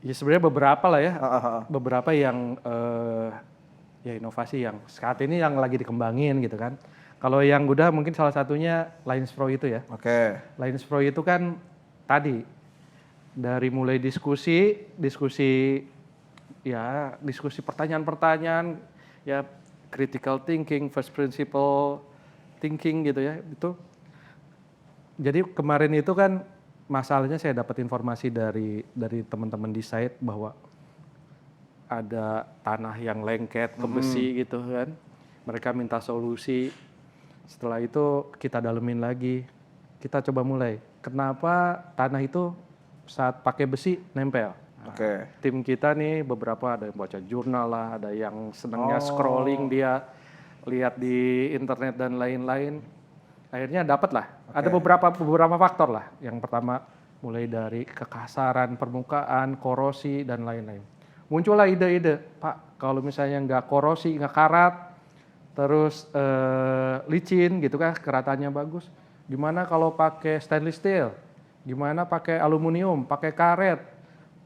Ya sebenarnya beberapa lah ya. Beberapa yang ya inovasi yang saat ini yang lagi dikembangin gitu kan. Kalau yang udah mungkin salah satunya Lines Pro itu ya. Oke. Lines Pro itu kan tadi dari mulai diskusi pertanyaan-pertanyaan, ya critical thinking, first principle thinking gitu ya. Itu. Jadi kemarin itu kan masalahnya saya dapat informasi dari teman-teman di site bahwa ada tanah yang lengket ke besi gitu kan. Mereka minta solusi. Setelah itu kita dalemin lagi. Kita coba mulai. Kenapa tanah itu saat pakai besi nempel? Oke. Tim kita nih beberapa ada yang baca jurnal lah, ada yang senangnya scrolling dia lihat di internet dan lain-lain. Akhirnya dapat lah. Ada beberapa faktor lah. Yang pertama mulai dari kekasaran permukaan, korosi dan lain-lain. Muncullah ide-ide, Pak kalau misalnya nggak korosi, nggak karat, terus licin gitu kan, keratannya bagus. Gimana kalau pakai stainless steel? Gimana pakai aluminium, pakai karet,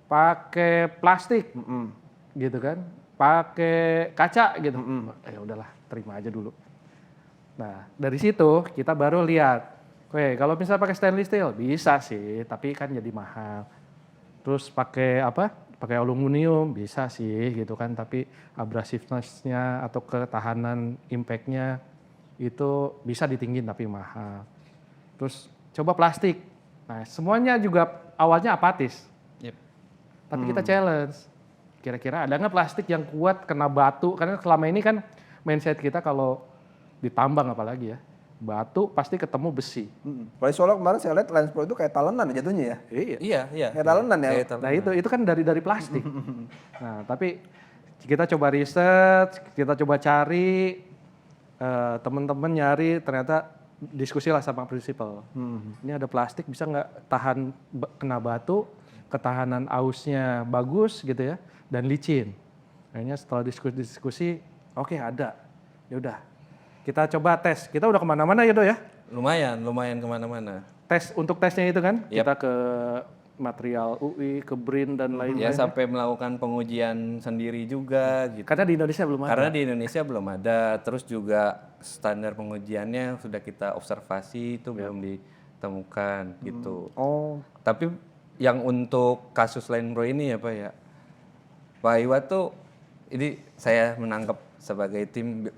pakai plastik, gitu kan? Pakai kaca gitu. Ya udahlah, terima aja dulu. Nah, dari situ kita baru lihat, oke, kalau misalnya pakai stainless steel bisa sih, tapi kan jadi mahal. Terus pakai pakai aluminium bisa sih gitu kan, tapi abrasiveness-nya atau ketahanan impact-nya itu bisa ditinggiin tapi mahal. Terus coba plastik. Nah, semuanya juga awalnya apatis. Tapi kita challenge. Kira-kira ada nggak plastik yang kuat kena batu? Karena selama ini kan mindset kita kalau ditambang apalagi ya, batu pasti ketemu besi. Paling soalnya kemarin saya lihat Lines Pro itu kayak talenan jatuhnya ya. Iya. Kayak talenan ya. Nah itu kan dari plastik. Nah tapi kita coba riset, kita coba cari, teman-teman nyari, ternyata diskusi lah sama prinsipal. Ini ada plastik bisa nggak tahan kena batu, ketahanan ausnya bagus gitu ya, dan licin. Akhirnya setelah diskusi, oke, ada. Ya udah, kita coba tes. Kita udah kemana-mana ya Do ya? Lumayan kemana-mana. Untuk tesnya itu kan, kita ke material UI, ke BRIN dan lain-lain. Ya sampai melakukan pengujian sendiri juga gitu. Karena di Indonesia belum ada. Karena di Indonesia belum ada. Terus juga standar pengujiannya sudah kita observasi itu belum ditemukan gitu. Tapi yang untuk kasus Lines Pro ini ya Pak ya, Pak Iwa tuh, ini saya menangkap sebagai tim,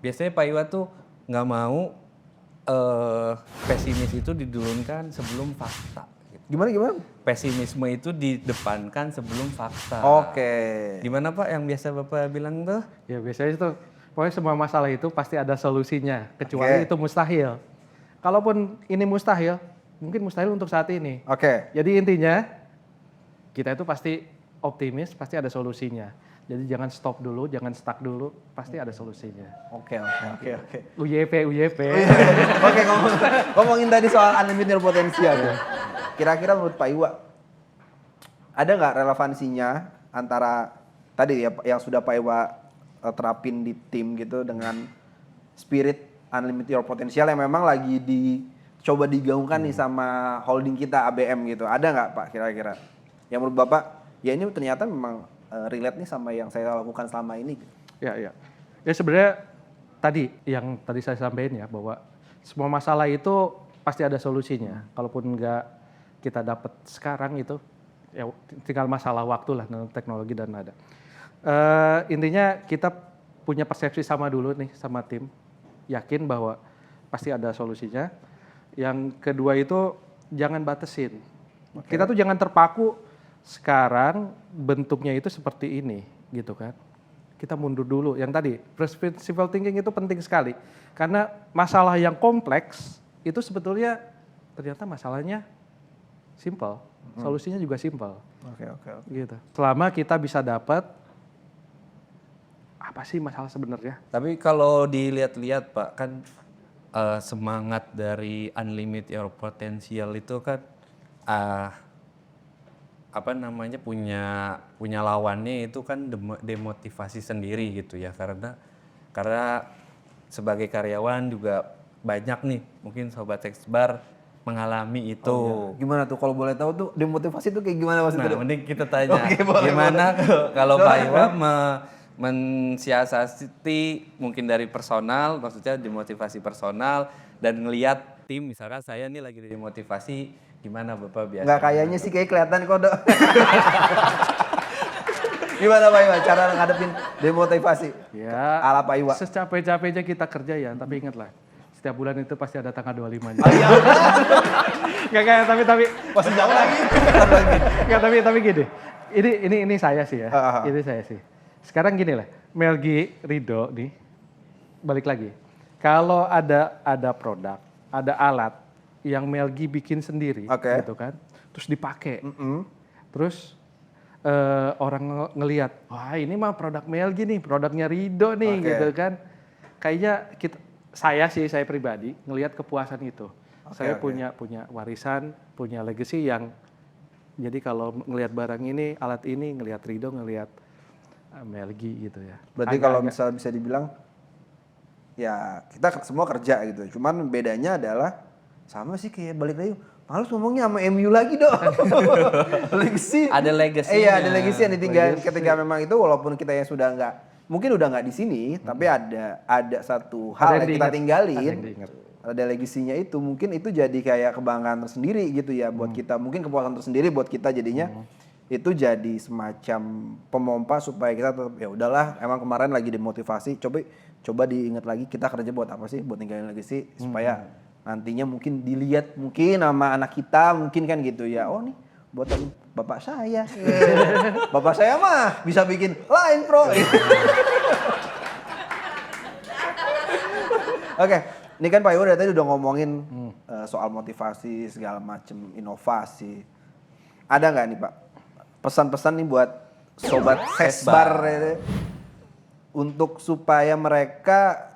biasanya Pak Iwa tuh nggak mau pesimis itu didulunkan sebelum fakta. Gitu. Gimana? Pesimisme itu didepankan sebelum fakta. Oke. Gimana Pak yang biasa Bapak bilang tuh? Ya biasanya itu, pokoknya semua masalah itu pasti ada solusinya, kecuali itu mustahil. Kalaupun ini mustahil, mungkin mustahil untuk saat ini. Oke. Jadi intinya, kita itu pasti optimis, pasti ada solusinya. Jadi jangan stop dulu, jangan stuck dulu, pasti ada solusinya. Oke. UYP. Oke, ngomongin tadi soal unlimited potensial tuh. Kira-kira menurut Pak Iwa, ada nggak relevansinya antara tadi ya yang sudah Pak Iwa terapin di tim gitu dengan spirit unlimited your potential yang memang lagi dicoba digaungkan nih sama holding kita ABM gitu. Ada nggak Pak kira-kira? Yang menurut Bapak ya ini ternyata memang relate nih sama yang saya lakukan selama ini. Ya, ya. Ya sebenarnya tadi yang tadi saya sampaikan ya bahwa semua masalah itu pasti ada solusinya. Kalaupun nggak kita dapat sekarang itu, ya tinggal masalah waktu lah, teknologi dan ada. Intinya kita punya persepsi sama dulu nih sama tim, yakin bahwa pasti ada solusinya. Yang kedua itu jangan batasin. Kita tuh jangan terpaku sekarang bentuknya itu seperti ini gitu kan. Kita mundur dulu. Yang tadi principle thinking itu penting sekali. Karena masalah yang kompleks itu sebetulnya ternyata masalahnya simple. Solusinya juga simple. Oke. Gitu. Selama kita bisa dapat apa sih masalah sebenarnya? Tapi kalau dilihat-lihat Pak, kan semangat dari Unlimit Your Potential itu kan apa namanya punya lawannya itu kan demotivasi sendiri gitu ya, karena sebagai karyawan juga banyak nih mungkin sobat Sexbar mengalami itu. Oh, iya. Gimana tuh kalau boleh tahu tuh demotivasi tuh kayak gimana maksudnya? Nah, mending kita tanya boleh, gimana kalau Pak Iwa mensiasati mungkin dari personal, maksudnya demotivasi personal dan ngelihat tim, misalkan saya nih lagi demotivasi, gimana Bapak biasa? Nggak kayaknya sih, kayak kelihatan kok, Dok. Gimana Pak Iwa cara ngadepin demotivasi? Ya, ala Pak Iwa. Secapek-capeknya kita kerja ya, tapi ingatlah, setiap bulan itu pasti ada tanggal 25-nya. Oh, iya. Nggak kayak tapi Masih jauh lagi. nggak tapi gini. Ini saya sih ya. Ini saya sih. Sekarang gini lah, Melgi Rido nih balik lagi. Kalau ada produk, ada alat yang Melgi bikin sendiri, gitu kan, terus dipakai, terus orang ngelihat, wah ini mah produk Melgi nih, produknya Rido nih, gitu kan. Kayaknya saya pribadi ngelihat kepuasan itu. Saya punya warisan, punya legacy yang, jadi kalau ngelihat barang ini, alat ini, ngelihat Rido, ngelihat Melgi gitu ya. Berarti kalau misalnya bisa dibilang, ya kita semua kerja gitu. Cuman bedanya adalah sama sih kayak balik lagi. Males ngomongnya sama MU lagi dong. Legacy. Ada legacy. Iya, ada legacy yang ditinggalin ketika memang itu, walaupun kita yang sudah mungkin udah nggak di sini, tapi ada satu hal yang kita tinggalin. Ada legasinya itu, mungkin itu jadi kayak kebanggaan tersendiri gitu ya buat kita. Mungkin kepuasan tersendiri buat kita jadinya. Itu jadi semacam pemompa supaya kita tetap, ya udahlah, emang kemarin lagi demotivasi, coba diingat lagi kita kerja buat apa sih, buat ninggalin legacy supaya nantinya mungkin dilihat mungkin sama anak kita, mungkin kan gitu ya. Oh nih buatan bapak saya. Bapak saya mah bisa bikin line pro. Oke, ini kan Pak Iwo dari tadi udah ngomongin soal motivasi segala macam, inovasi. Ada nggak nih Pak pesan-pesan nih buat sobat Sexbar untuk supaya mereka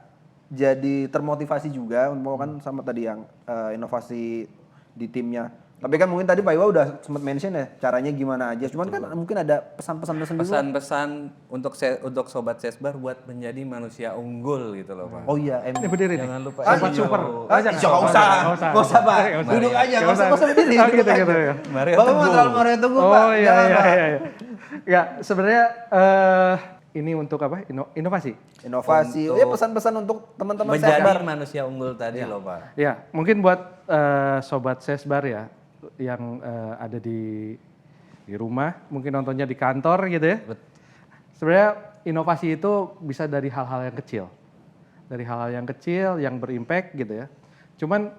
jadi termotivasi juga, kan sama tadi yang inovasi di timnya. Tapi kan mungkin tadi Pak Iwa udah sempat mention ya caranya gimana aja. Cuman kan mungkin ada pesan-pesan tersendiri. Pesan-pesan untuk sobat Sexbar buat menjadi manusia unggul gitu loh Pak. Oh iya, berdiri. Jangan lupa. Sobat super. Nggak usah Pak. Duduk aja, nggak usah berdiri. Gitu ya. Bapak mau terlalu Mario Teguh Pak. Oh iya. Ya sebenarnya ini untuk apa? Inovasi. Inovasi. Ya pesan-pesan untuk teman-teman menjadi Sexbar. manusia unggul tadi loh Pak. Ya mungkin buat sobat Sexbar ya yang ada di rumah, mungkin nontonnya di kantor gitu ya. Sebenarnya inovasi itu bisa dari hal-hal yang kecil. Dari hal-hal yang kecil yang berimpact gitu ya. Cuman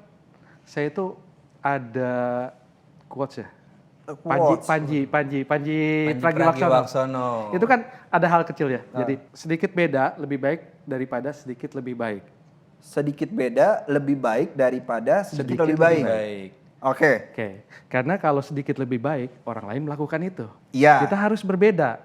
saya itu ada quotes ya. Panji Pragiwaksono. Itu kan ada hal kecil ya. Jadi sedikit beda lebih baik daripada sedikit lebih baik. Sedikit beda lebih baik daripada sedikit lebih baik. Oke. Karena kalau sedikit lebih baik, orang lain melakukan itu. Iya. Kita harus berbeda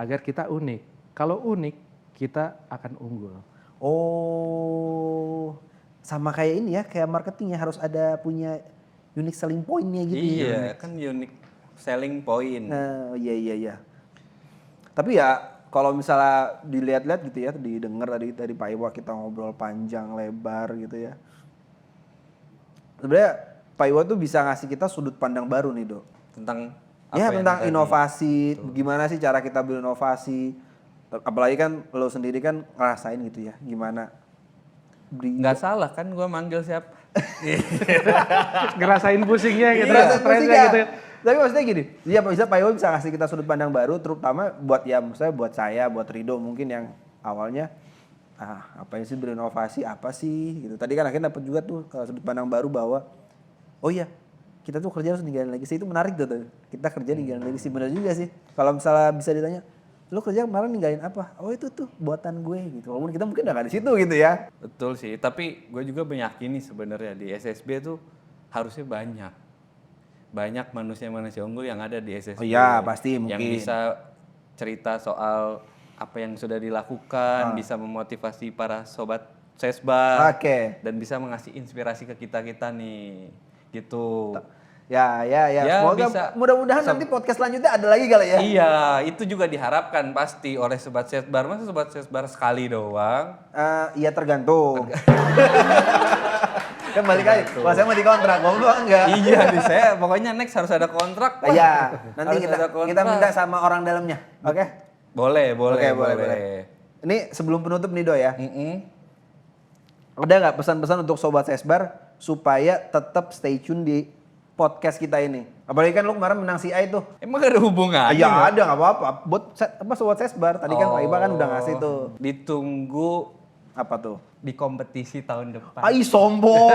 agar kita unik. Kalau unik, kita akan unggul. Oh, sama kayak ini ya, kayak marketingnya harus ada punya unique selling point-nya gitu. Iya, kan unique selling point. Iya. Tapi ya kalau misalnya dilihat-lihat gitu ya, didengar tadi dari Pak Iwa kita ngobrol panjang lebar gitu ya. Sebenarnya Pak Iwa tuh bisa ngasih kita sudut pandang baru nih Dok. Tentang Ya yang tentang tadi. inovasi, gimana sih cara kita berinovasi. Apalagi kan lo sendiri kan ngerasain gitu ya, gimana. Nggak salah kan gue manggil siapa? Ngerasain pusingnya gitu, Ngerasain stresnya pusing ya. gitu. Tapi maksudnya gini, ya Pak Iwo bisa kasih kita sudut pandang baru, terutama buat ya maksudnya buat saya, buat Rido mungkin yang awalnya apa sih berinovasi apa sih gitu. Tadi kan akhirnya dapat juga tuh sudut pandang baru bahwa oh iya kita tuh kerja harus ninggalin legacy, itu menarik tuh. Kita kerja ninggalin legacy, benar juga sih. Kalau misalnya bisa ditanya, lo kerja kemarin ninggalin apa? Oh itu tuh buatan gue gitu. Walaupun kita mungkin udah gak di situ gitu ya. Betul sih, tapi gue juga meyakini sebenarnya di SSB tuh harusnya banyak manusia-manusia unggul yang ada di SSB. Oh iya, pasti mungkin. Yang bisa cerita soal apa yang sudah dilakukan, bisa memotivasi para sobat Sesbar. Oke. Dan bisa mengasih inspirasi ke kita-kita nih. Gitu. Ya. Ya, Semoga bisa. mudah-mudahan nanti podcast selanjutnya ada lagi kali ya. Iya, itu juga diharapkan pasti oleh sobat Sesbar. Masa sobat Sesbar sekali doang? Iya tergantung. Kan balik lagi. Kalau saya mau dikontrak, mau enggak? Iya, di saya pokoknya next harus ada kontrak. Pak. Iya, nanti Harus ada kita kontrak. minta sama orang dalamnya. Oke? Boleh. Oke, boleh. Ini sebelum penutup nih Do ya. Ada nggak pesan-pesan untuk sobat Sesbar supaya tetap stay tune di podcast kita ini? Apalagi kan lu kemarin menang CI tuh. Emang ada hubungannya? Iya ada nggak apa-apa. Buat sobat Sesbar tadi kan Pak Iba kan udah ngasih tuh. Ditunggu Apa tuh? di kompetisi tahun depan. Ai sombong.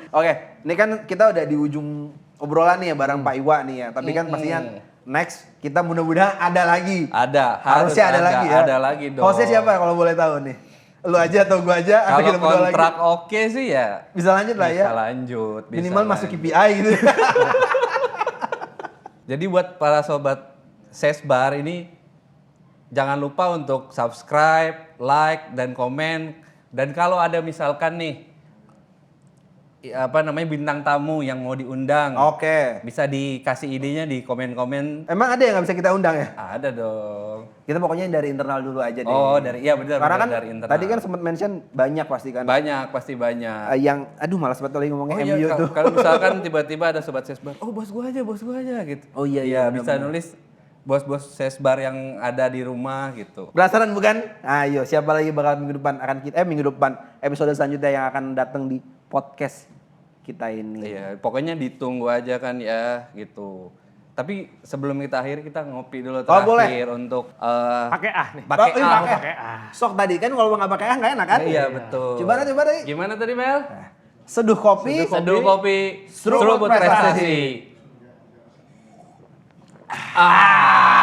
Oke, ini kan kita udah di ujung obrolan nih ya bareng Pak Iwa nih ya. Tapi kan pastinya next kita mudah-mudahan ada lagi. Ada, Harusnya ada lagi ya. Ada lagi dong. Hostnya siapa kalau boleh tahu nih? Lu aja atau gua aja? Atau Kalau kita berdua lagi? kontrak oke sih ya Bisa lanjut lah ya. bisa lanjut. Bisa Minimal masuk lanjut. KPI gitu. Jadi buat para sobat Sesbar ini jangan lupa untuk subscribe, like, dan komen. Dan kalau ada misalkan nih bintang tamu yang mau diundang, Oke. bisa dikasih idenya di komen-komen. Emang ada yang nggak bisa kita undang ya? Ada dong. Kita pokoknya dari internal dulu aja deh. Oh, iya benar. Karena kan dari internal. tadi kan sempat mention banyak pasti kan. pasti banyak. Yang aduh malas banget lagi ngomongnya Oh iya, MU tuh. kalau misalkan tiba-tiba ada sobat Sesbar, oh bos gua aja gitu. Oh iya, bisa nulis bos-bos Sesbar yang ada di rumah gitu. Penasaran bukan? Ayo, siapa lagi bakal minggu depan episode selanjutnya yang akan datang di podcast kita ini. Iya, pokoknya ditunggu aja kan ya gitu. Tapi sebelum kita akhir kita ngopi dulu terakhir untuk Pakai nih. pakai Oh, A. pakai A. Sok tadi kan kalau nggak pakai A nggak enak kan? Iya betul. Coba deh. Gimana tadi Mel? Seduh kopi. Seduh kopi, seruput seruput prestasi. prestasi.